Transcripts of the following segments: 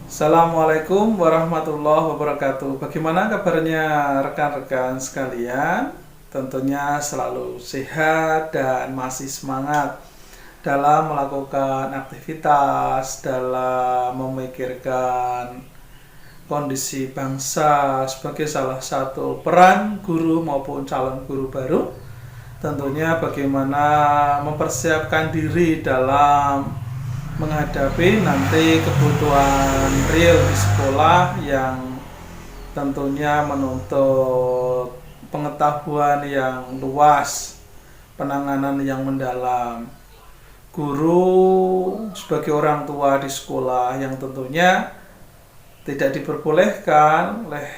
Assalamualaikum warahmatullahi wabarakatuh. Bagaimana kabarnya rekan-rekan sekalian? Tentunya selalu sehat dan masih semangat dalam melakukan aktivitas, dalam memikirkan kondisi bangsa sebagai salah satu peran guru maupun calon guru baru. Tentunya bagaimana mempersiapkan diri dalam menghadapi nanti kebutuhan real di sekolah yang tentunya menuntut pengetahuan yang luas, penanganan yang mendalam. Guru sebagai orang tua di sekolah yang tentunya tidak diperbolehkan oleh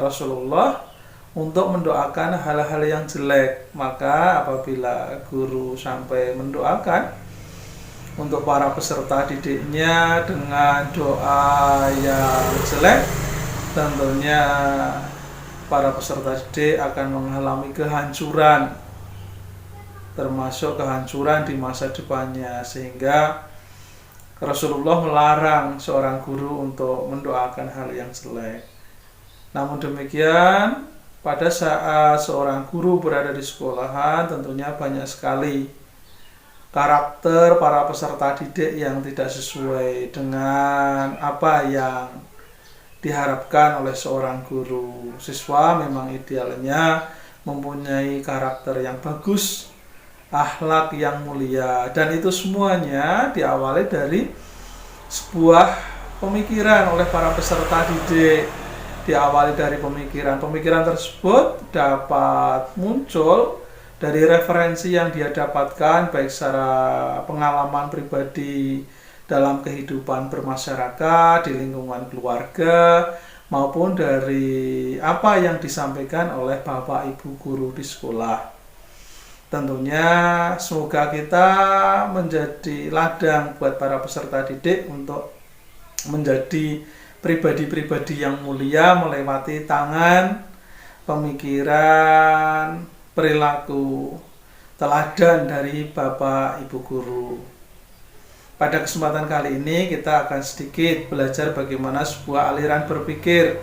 Rasulullah untuk mendoakan hal-hal yang jelek. Maka apabila guru sampai mendoakan untuk para peserta didiknya dengan doa yang jelek, tentunya para peserta didik akan mengalami kehancuran, termasuk kehancuran di masa depannya. Sehingga Rasulullah melarang seorang guru untuk mendoakan hal yang jelek. Namun demikian, pada saat seorang guru berada di sekolahan, tentunya banyak sekali karakter para peserta didik yang tidak sesuai dengan apa yang diharapkan oleh seorang guru. Siswa memang idealnya mempunyai karakter yang bagus, akhlak yang mulia, dan itu semuanya diawali dari sebuah pemikiran oleh para peserta didik. Diawali dari pemikiran tersebut dapat muncul dari referensi yang dia dapatkan, baik secara pengalaman pribadi dalam kehidupan bermasyarakat, di lingkungan keluarga, maupun dari apa yang disampaikan oleh Bapak Ibu guru di sekolah. Tentunya semoga kita menjadi ladang buat para peserta didik untuk menjadi pribadi-pribadi yang mulia melewati tangan, pemikiran, perilaku teladan dari Bapak Ibu guru. Pada kesempatan kali ini kita akan sedikit belajar bagaimana sebuah aliran berpikir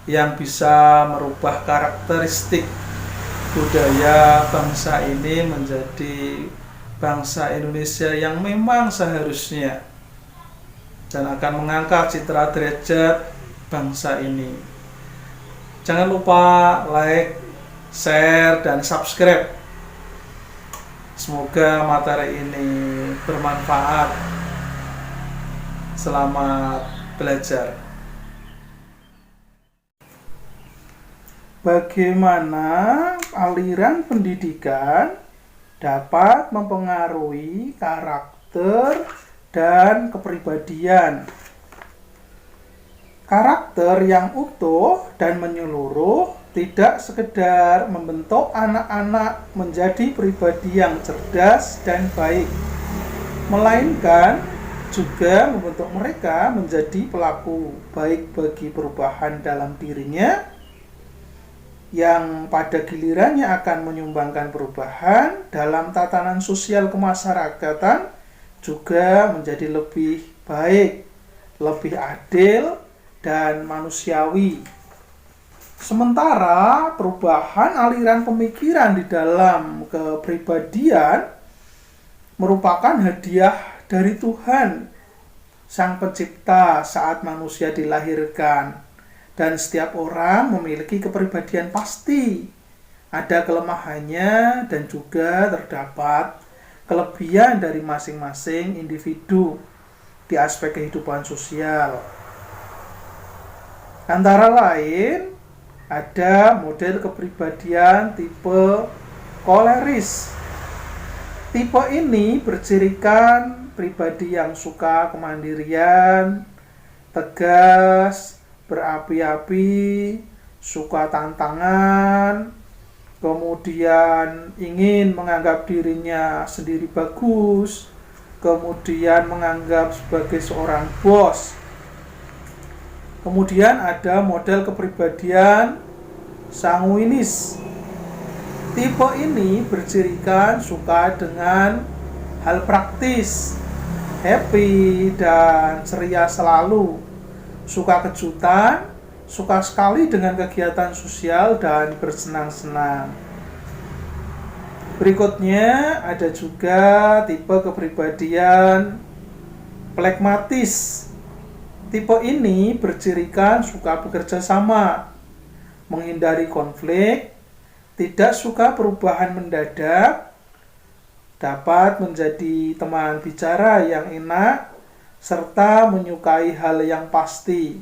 yang bisa merubah karakteristik budaya bangsa ini menjadi bangsa Indonesia yang memang seharusnya, dan akan mengangkat citra derajat bangsa ini. Jangan lupa like, share, dan subscribe. Semoga materi ini bermanfaat. Selamat belajar. Bagaimana aliran pendidikan dapat mempengaruhi karakter dan kepribadian? Karakter yang utuh dan menyeluruh tidak sekedar membentuk anak-anak menjadi pribadi yang cerdas dan baik, melainkan juga membentuk mereka menjadi pelaku baik bagi perubahan dalam dirinya, yang pada gilirannya akan menyumbangkan perubahan dalam tatanan sosial kemasyarakatan, juga menjadi lebih baik, lebih adil, dan manusiawi. Sementara perubahan aliran pemikiran di dalam kepribadian merupakan hadiah dari Tuhan, Sang Pencipta, saat manusia dilahirkan. Dan setiap orang memiliki kepribadian pasti. Ada kelemahannya dan juga terdapat kelebihan dari masing-masing individu di aspek kehidupan sosial. Antara lain, ada model kepribadian tipe koleris. Tipe ini bercirikan pribadi yang suka kemandirian, tegas, berapi-api, suka tantangan, kemudian ingin menganggap dirinya sendiri bagus, kemudian menganggap sebagai seorang bos. Kemudian ada model kepribadian sanguinis. Tipe ini bercirikan suka dengan hal praktis, happy dan ceria selalu, suka kejutan, suka sekali dengan kegiatan sosial dan bersenang-senang. Berikutnya ada juga tipe kepribadian flegmatis. Tipe ini bercirikan suka bekerja sama, menghindari konflik, tidak suka perubahan mendadak, dapat menjadi teman bicara yang enak, serta menyukai hal yang pasti.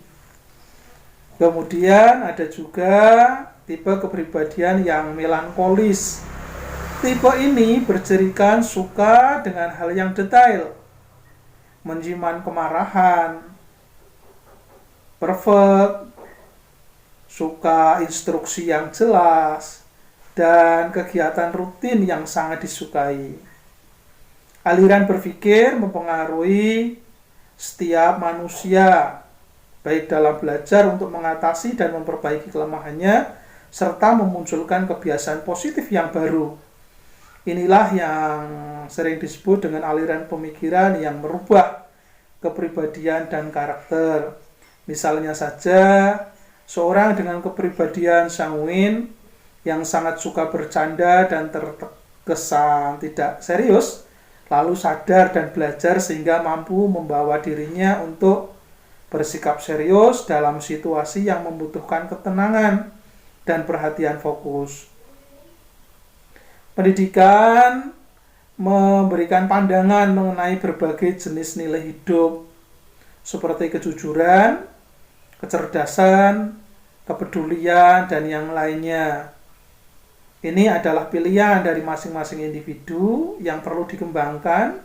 Kemudian ada juga tipe kepribadian yang melankolis. Tipe ini bercirikan suka dengan hal yang detail, menyimpan kemarahan, perfect, suka instruksi yang jelas, dan kegiatan rutin yang sangat disukai. Aliran berpikir mempengaruhi setiap manusia, baik dalam belajar untuk mengatasi dan memperbaiki kelemahannya, serta memunculkan kebiasaan positif yang baru. Inilah yang sering disebut dengan aliran pemikiran yang merubah kepribadian dan karakter. Misalnya saja, seorang dengan kepribadian sanguin yang sangat suka bercanda dan terkesan tidak serius, lalu sadar dan belajar sehingga mampu membawa dirinya untuk bersikap serius dalam situasi yang membutuhkan ketenangan dan perhatian fokus. Pendidikan memberikan pandangan mengenai berbagai jenis nilai hidup seperti kejujuran, kecerdasan, kepedulian, dan yang lainnya. Ini adalah pilihan dari masing-masing individu yang perlu dikembangkan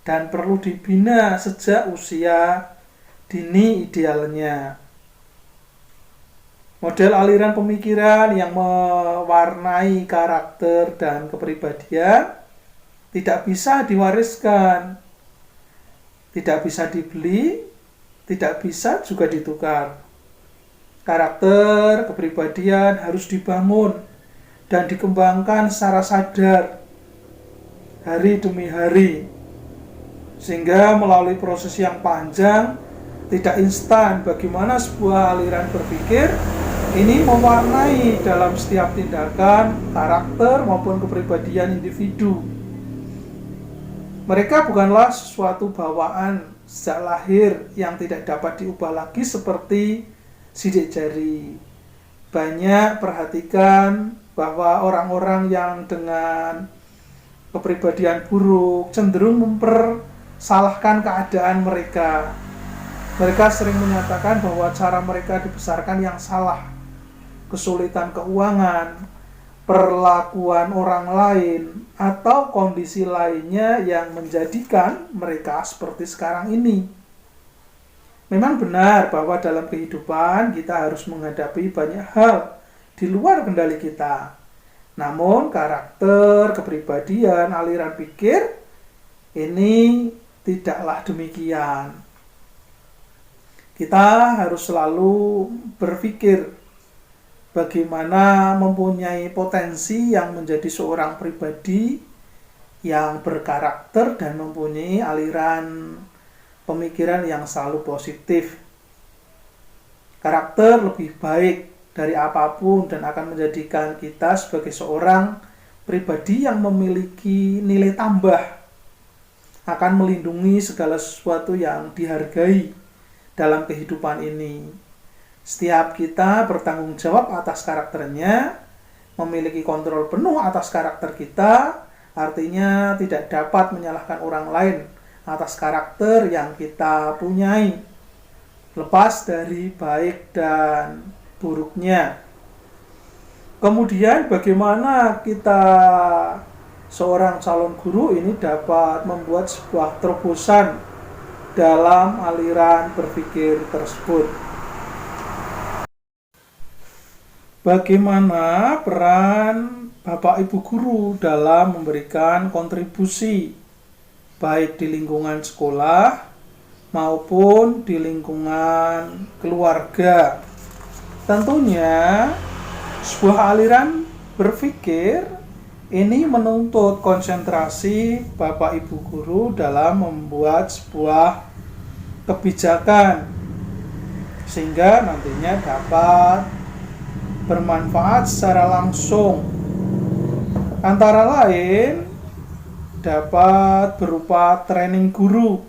dan perlu dibina sejak usia dini idealnya. Model aliran pemikiran yang mewarnai karakter dan kepribadian tidak bisa diwariskan, tidak bisa dibeli, tidak bisa juga ditukar. Karakter kepribadian harus dibangun dan dikembangkan secara sadar hari demi hari, sehingga melalui proses yang panjang, tidak instan, bagaimana sebuah aliran berpikir ini mewarnai dalam setiap tindakan, karakter maupun kepribadian individu. Mereka bukanlah sesuatu bawaan sejak lahir yang tidak dapat diubah lagi seperti sidik jari. Banyak perhatikan bahwa orang-orang yang dengan kepribadian buruk cenderung mempersalahkan keadaan mereka. Mereka sering menyatakan bahwa cara mereka dibesarkan yang salah, kesulitan keuangan, perlakuan orang lain, atau kondisi lainnya yang menjadikan mereka seperti sekarang ini. Memang benar bahwa dalam kehidupan kita harus menghadapi banyak hal di luar kendali kita. Namun karakter, kepribadian, aliran pikir ini tidaklah demikian. Kita harus selalu berpikir bagaimana mempunyai potensi yang menjadi seorang pribadi yang berkarakter dan mempunyai aliran pemikiran yang selalu positif. Karakter lebih baik dari apapun dan akan menjadikan kita sebagai seorang pribadi yang memiliki nilai tambah, akan melindungi segala sesuatu yang dihargai dalam kehidupan ini. Setiap kita bertanggung jawab atas karakternya, memiliki kontrol penuh atas karakter kita, artinya tidak dapat menyalahkan orang lain atas karakter yang kita punyai, lepas dari baik dan buruknya. Kemudian bagaimana kita seorang calon guru ini dapat membuat sebuah terobosan dalam aliran berpikir tersebut. Bagaimana peran Bapak Ibu guru dalam memberikan kontribusi baik di lingkungan sekolah maupun di lingkungan keluarga. Tentunya sebuah aliran berpikir Ini menuntut konsentrasi Bapak Ibu guru dalam membuat sebuah kebijakan sehingga nantinya dapat bermanfaat secara langsung. Antara lain dapat berupa training guru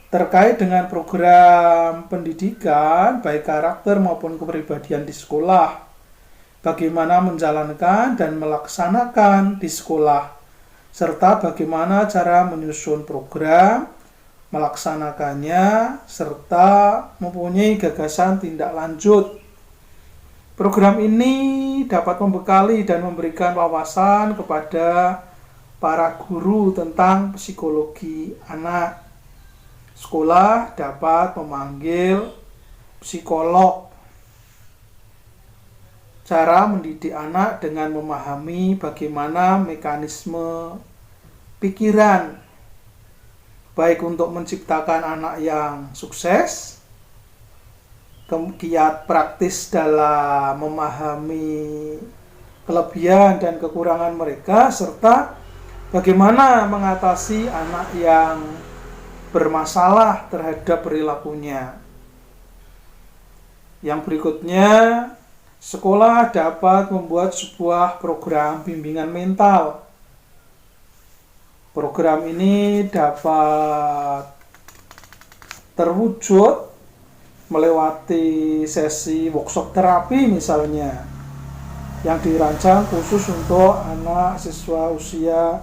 terkait dengan program pendidikan baik karakter maupun kepribadian di sekolah. Bagaimana menjalankan dan melaksanakan di sekolah, serta bagaimana cara menyusun program, melaksanakannya, serta mempunyai gagasan tindak lanjut. Program ini dapat membekali dan memberikan wawasan kepada para guru tentang psikologi anak. Sekolah dapat memanggil psikolog. Cara mendidik anak dengan memahami bagaimana mekanisme pikiran, baik untuk menciptakan anak yang sukses, kiat praktis dalam memahami kelebihan dan kekurangan mereka, serta bagaimana mengatasi anak yang bermasalah terhadap perilakunya. Yang berikutnya, sekolah dapat membuat sebuah program bimbingan mental. Program ini dapat terwujud melewati sesi workshop terapi misalnya, yang dirancang khusus untuk anak siswa usia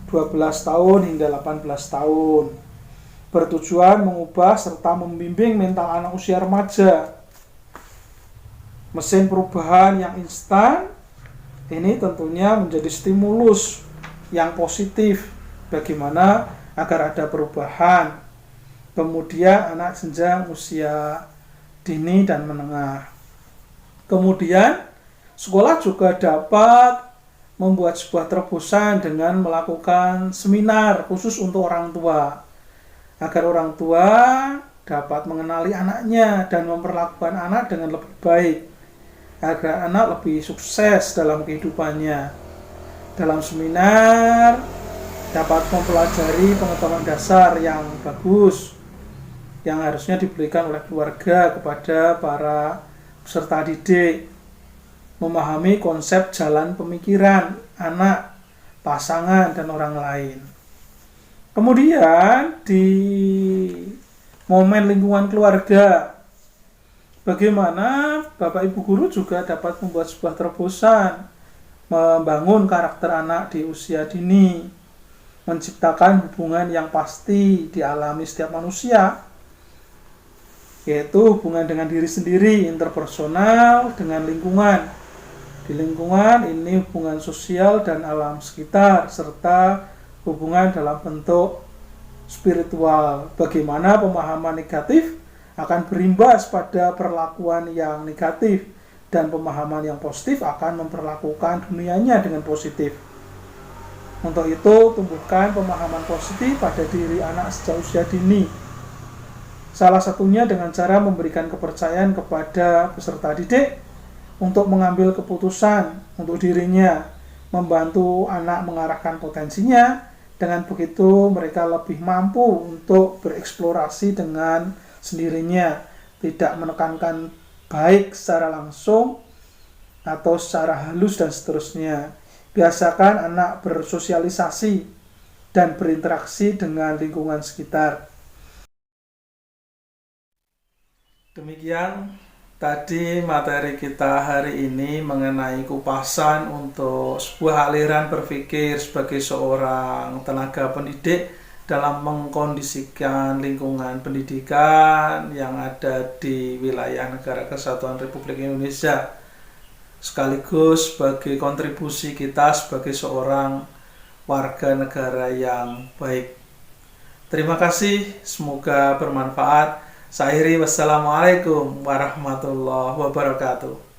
12 tahun hingga 18 tahun. Bertujuan mengubah serta membimbing mental anak usia remaja. Mesin perubahan yang instan ini tentunya menjadi stimulus yang positif bagaimana agar ada perubahan. Kemudian anak jenjang usia dini dan menengah. Kemudian sekolah juga dapat membuat sebuah terobosan dengan melakukan seminar khusus untuk orang tua, agar orang tua dapat mengenali anaknya dan memperlakukan anak dengan lebih baik, agar anak lebih sukses dalam kehidupannya. Dalam seminar dapat mempelajari pengetahuan dasar yang bagus yang harusnya diberikan oleh keluarga kepada para peserta didik, memahami konsep jalan pemikiran anak, pasangan, dan orang lain. Kemudian di momen lingkungan keluarga, bagaimana Bapak Ibu guru juga dapat membuat sebuah terobosan, membangun karakter anak di usia dini, menciptakan hubungan yang pasti dialami setiap manusia, yaitu hubungan dengan diri sendiri, interpersonal, dengan lingkungan. Di lingkungan ini hubungan sosial dan alam sekitar, serta hubungan dalam bentuk spiritual. Bagaimana pemahaman negatif akan berimbas pada perlakuan yang negatif, dan pemahaman yang positif akan memperlakukan dunianya dengan positif. Untuk itu, tumbuhkan pemahaman positif pada diri anak sejak usia dini. Salah satunya dengan cara memberikan kepercayaan kepada peserta didik untuk mengambil keputusan untuk dirinya, membantu anak mengarahkan potensinya. Dengan begitu mereka lebih mampu untuk bereksplorasi dengan sendirinya, tidak menekankan baik secara langsung atau secara halus dan seterusnya. Biasakan anak bersosialisasi dan berinteraksi dengan lingkungan sekitar. Demikian tadi materi kita hari ini mengenai kupasan untuk sebuah aliran berpikir sebagai seorang tenaga pendidik dalam mengkondisikan lingkungan pendidikan yang ada di wilayah Negara Kesatuan Republik Indonesia, sekaligus sebagai kontribusi kita sebagai seorang warga negara yang baik. Terima kasih, semoga bermanfaat. Saya akhiri, wassalamualaikum warahmatullahi wabarakatuh.